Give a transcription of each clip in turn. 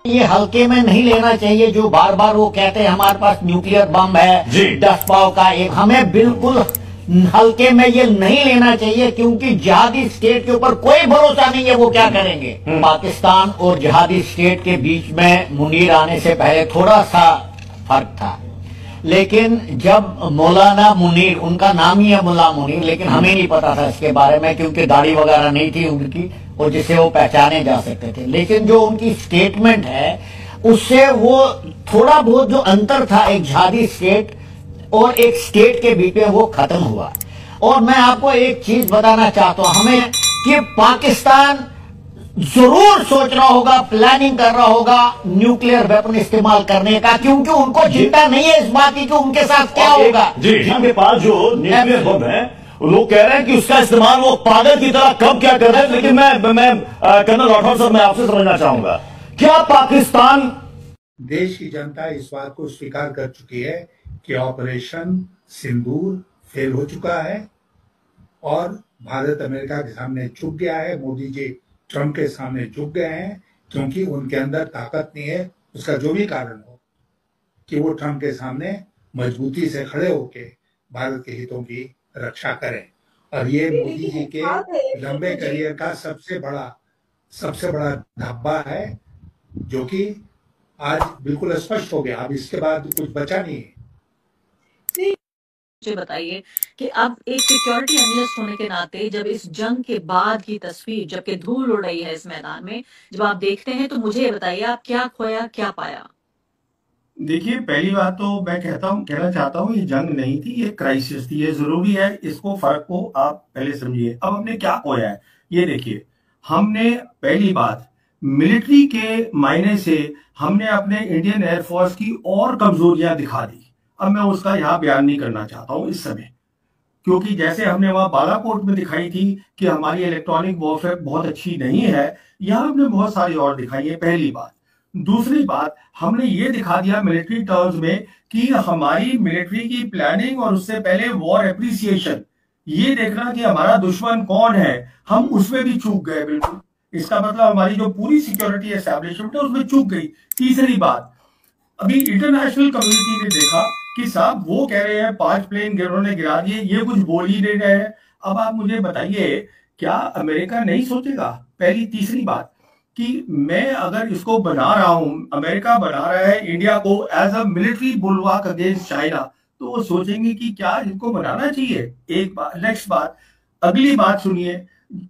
ये हल्के में नहीं लेना चाहिए। जो बार बार वो कहते हैं हमारे पास न्यूक्लियर बम है 10 पाव का एक, हमें बिल्कुल हल्के में ये नहीं लेना चाहिए, क्योंकि जिहादी स्टेट के ऊपर कोई भरोसा नहीं है वो क्या करेंगे। पाकिस्तान और जिहादी स्टेट के बीच में मुनीर आने से पहले थोड़ा सा फर्क था, लेकिन जब मौलाना मुनीर, उनका नाम ही है मुल्ला मुनीर, लेकिन हमें नहीं पता था इसके बारे में क्योंकि दाढ़ी वगैरह नहीं थी उनकी और जिससे वो पहचाने जा सकते थे। लेकिन जो उनकी स्टेटमेंट है उससे वो थोड़ा बहुत जो अंतर था एक जिहादी स्टेट और एक स्टेट के बीच में वो खत्म हुआ। और मैं आपको एक चीज बताना चाहता हूं हमें कि पाकिस्तान जरूर सोच रहा होगा, प्लानिंग कर रहा होगा न्यूक्लियर वेपन इस्तेमाल करने का, क्योंकि उनको चिंता नहीं है इस बात की कि उनके साथ क्या होगा। जी, उनके पास जो न्यूक्लियर बम है लोग कह रहे हैं कि उसका इस्तेमाल वो पागल की तरह कब क्या कर रहे हैं। लेकिन मैं कर्नल राठौर साहब, मैं आपसे समझना चाहूंगा, क्या पाकिस्तान, देश की जनता इस बात को स्वीकार कर चुकी है कि ऑपरेशन सिंदूर फेल हो चुका है और भारत अमेरिका के सामने झुक गया है। मोदी जी ट्रंप के सामने झुक गए हैं क्योंकि उनके अंदर ताकत नहीं है, उसका जो भी कारण हो, कि वो ट्रंप के सामने मजबूती से खड़े होके भारत के हितों की रक्षा करें। और ये मोदी जी के लंबे करियर का सबसे बड़ा धब्बा है, जो कि आज बिल्कुल स्पष्ट हो गया। अब इसके बाद कुछ बचा नहीं है। मुझे बताइए कि अब एक सिक्योरिटी एनालिस्ट होने के नाते जब इस जंग के बाद की तस्वीर, जबकि धूल उड़ रही है इस मैदान में, जब आप देखते हैं तो मुझे बताइए आप क्या खोया क्या पाया। देखिए, पहली बात तो मैं कहना चाहता हूँ, ये जंग नहीं थी, ये क्राइसिस थी। ये जरूरी है, इसको फर्क को आप पहले समझिए। अब हमने क्या खोया है ये देखिए। हमने पहली बात, मिलिट्री के मायने से हमने अपने इंडियन एयरफोर्स की और कमजोरियां दिखा दी। अब मैं उसका यहाँ बयान नहीं करना चाहता हूँ इस समय, क्योंकि जैसे हमने वहां बालाकोट में दिखाई थी कि हमारी इलेक्ट्रॉनिक वॉरफेयर बहुत अच्छी नहीं है, यहाँ हमने बहुत सारी और दिखाई है, पहली बात। दूसरी बात, हमने ये दिखा दिया मिलिट्री टर्म्स में कि हमारी मिलिट्री की प्लानिंग और उससे पहले वॉर एप्रिसिएशन, ये देखना कि हमारा दुश्मन कौन है, हम उसमें भी चूक गए बिल्कुल। इसका मतलब हमारी जो पूरी सिक्योरिटी एस्टैब्लिशमेंट है उसमें चूक गई। तीसरी बात, अभी इंटरनेशनल कम्युनिटी ने देखा कि साहब वो कह रहे हैं 5 प्लेन उन्होंने गिरा दिए, ये कुछ बोल ही नहीं रहे हैं। अब आप मुझे बताइए, क्या अमेरिका नहीं सोचेगा? पहली। तीसरी बात कि मैं अगर इसको बना रहा हूं, अमेरिका बना रहा है इंडिया को as a military bulwark against China, तो वो सोचेंगे कि क्या इनको बनाना चाहिए। एक बात। नेक्स्ट बात, अगली बात सुनिए,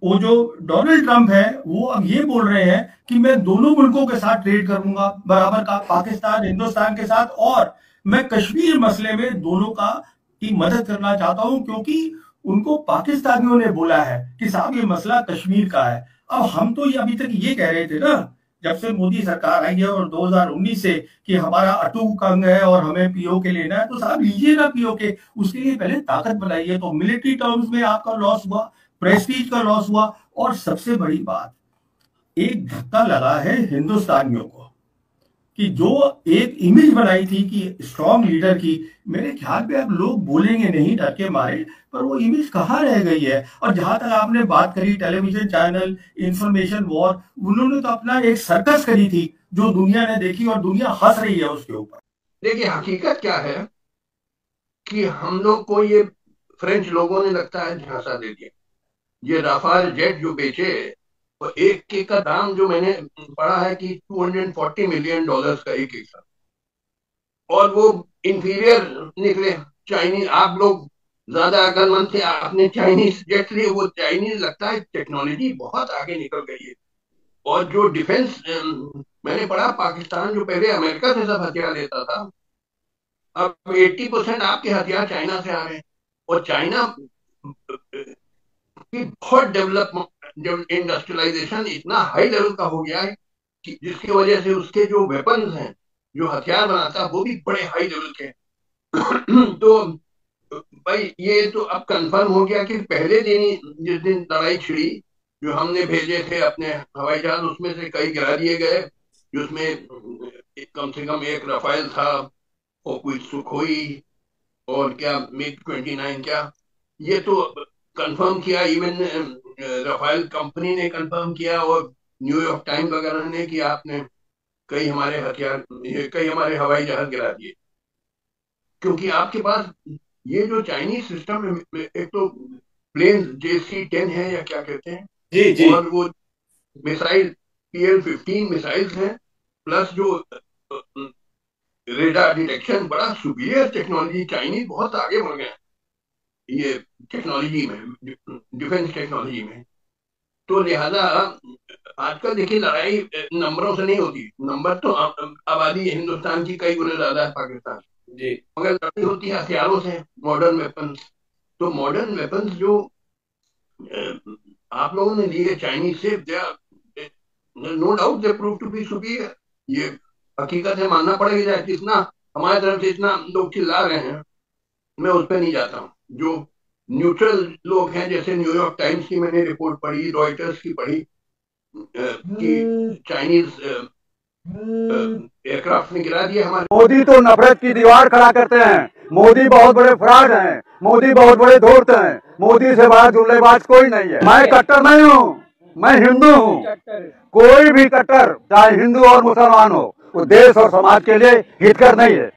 वो जो डोनाल्ड ट्रंप है वो अब ये बोल रहे हैं कि मैं दोनों मुल्कों के साथ ट्रेड करूंगा बराबर का, पाकिस्तान हिंदुस्तान के साथ, और मैं कश्मीर मसले में दोनों की मदद करना चाहता हूं, क्योंकि उनको पाकिस्तानियों ने बोला है कि साहब ये मसला कश्मीर का है। अब हम तो ये अभी तक ये कह रहे थे ना, जब से मोदी सरकार आई है और 2019 से, कि हमारा अटूट अंग है और हमें पीओके लेना है, तो साहब लीजिए ना पीओके, उसके लिए पहले ताकत बनाइए। तो मिलिट्री टर्म्स में आपका लॉस हुआ, प्रेस्टीज का लॉस हुआ, और सबसे बड़ी बात, एक धक्का लगा है हिंदुस्तानियों को कि जो एक इमेज बनाई थी कि स्ट्रॉन्ग लीडर की, मेरे ख्याल पे अब लोग बोलेंगे नहीं डर के मारे, पर वो इमेज कहाँ रह गई है। और जहां तक आपने बात करी टेलीविजन चैनल, इंफॉर्मेशन वॉर, उन्होंने तो अपना एक सर्कस करी थी जो दुनिया ने देखी और दुनिया हंस रही है उसके ऊपर। देखिए, हकीकत क्या है कि हम लोग को ये फ्रेंच लोगों ने लगता है झांसा दे दिया। ये राफाल जेट जो बेचे, तो एक के का दाम जो मैंने पढ़ा है कि $240 मिलियन का एक था, और वो इंफीरियर निकले। चाइनीज, आप लोग ज्यादा अकलमंद थे, आपने चाइनीज जेट लिए, वो चाइनीज लगता है टेक्नोलॉजी बहुत आगे निकल गई है। और जो डिफेंस मैंने पढ़ा, पाकिस्तान जो पहले अमेरिका से सब हथियार लेता था, अब 80% आपके हथियार चाइना से आ रहे हैं। और चाइना की बहुत डेवलप इंडस्ट्रियलाइजेशन इतना हाई लेवल का हो गया है कि जिसकी वजह से उसके जो वेपन्स हैं, जो हथियार बनाता है, वो भी बड़े हाई लेवल के हैं। तो भाई ये तो अब कंफर्म हो गया कि पहले दिन ही, जिस दिन लड़ाई छिड़ी, जो हमने भेजे थे अपने हवाई जहाज, उसमें से कई गिरा दिए गए, जिसमें कम से कम एक रफाल था और कुछ सुखोई और क्या MiG-29 क्या, ये तो कंफर्म किया। इवन रफाल कंपनी ने कंफर्म किया और न्यूयॉर्क टाइम्स वगैरह ने कि आपने कई हमारे हमारे हवाई जहाज गिरा दिए, क्योंकि आपके पास ये जो चाइनीज सिस्टम है, एक तो प्लेन JC-10 है या क्या कहते हैं, जी जी, और वो मिसाइल PL-15 मिसाइल्स हैं, प्लस जो रेडार डिटेक्शन, बड़ा सुपीरियर टेक्नोलॉजी। चाइनीज बहुत आगे बढ़ गए हैं ये टेक्नोलॉजी में, डिफेंस टेक्नोलॉजी में। तो लिहाजा आजकल देखिए लड़ाई नंबरों से नहीं होती, नंबर तो आबादी हिंदुस्तान की कई गुना ज्यादा है पाकिस्तान जी, मगर लड़ाई होती है हथियारों से, मॉडर्न वेपन्स। तो मॉडर्न वेपन्स जो आप लोगों ने लिए चाइनीज से, no doubt they prove to be superior. ये हकीकत है, मानना पड़ेगा। जितना हमारी तरफ से इतना लोग चिल्ला रहे हैं, मैं उस पर नहीं जाता हूँ। जो न्यूट्रल लोग हैं, जैसे न्यूयॉर्क टाइम्स की मैंने रिपोर्ट पढ़ी, रॉयटर्स की पढ़ी, कि चाइनीज एयरक्राफ्ट ने गिरा दिया हमारे। मोदी तो नफरत की दीवार खड़ा करते हैं, मोदी बहुत बड़े फ्रॉड हैं, मोदी बहुत बड़े धूर्त हैं, मोदी से बड़ा जुमलेबाज कोई नहीं है। मैं कट्टर नहीं हूँ, मैं हिंदू हूँ। कोई भी कट्टर, चाहे हिंदू और मुसलमान हो, वो देश और समाज के लिए हितकर नहीं है।